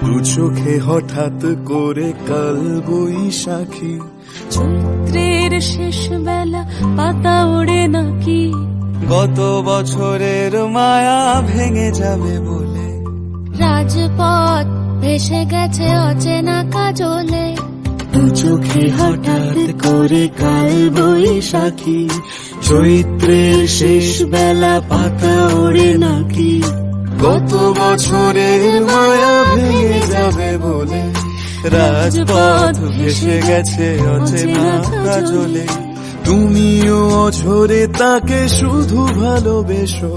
দু চোখে হঠাৎ করে কাল বৈশাখী, চৈত্রের শেষ বেলা পাতা ওড়ে নাকি, গত বছরের মায়া ভেঙে যাবে বলে, রাজপথ ভেসে গেছে অচেনা কাজলে। দু চোখে হঠাৎ করে কাল বৈশাখী, চৈত্রের শেষ বেলা পাতা ওড়ে নাকি, গত বছরের মায়া ভেঙে যাবে বলে, রাজপথ ভেসে গেছে অচেনা কাজলে। তুমিও অঝরে তাকে শুধু ভালোবেসো,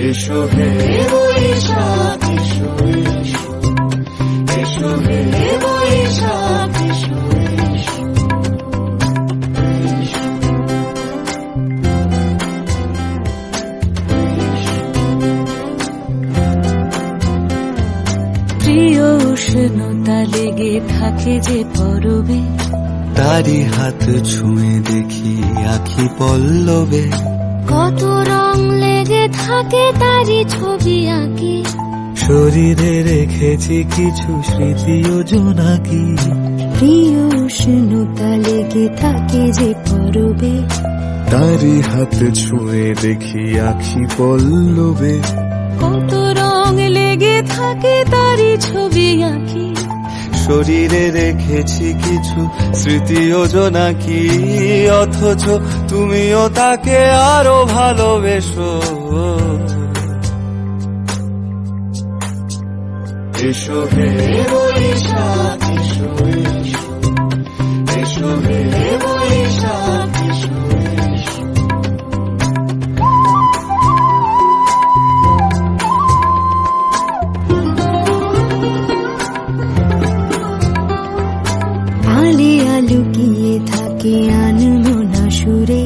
এসো হে বৈশাখ এসো, এসো হে বৈশাখ এসো। প্রিয় উষ্ণতা লেগে থাকে যে পরবে, তারি হাত ছুঁয়ে দেখি আখি পল্লবে, কত রং লেগে থাকে তারই ছবি আঁকি, শরীরে রেখেছি কিছু স্মৃতি ও জোনাকি। প্রিয় উষ্ণতা লেগে থাকে যে পরবে, তারি হাত ছুঁয়ে দেখি আখি পল্লবে, কত রং লেগে থাকে তারই ছবি আঁকি, শরীরে রেখেছি কিছু স্মৃতি ও জোনাকি। অথচ তুমিও তাকে আরো ভালোবেসো, এসো হে বৈশাখ এসো, এসো হে বৈশাখ এসো। আলিয়া লুকিয়ে থাকে আনমনা সুরে,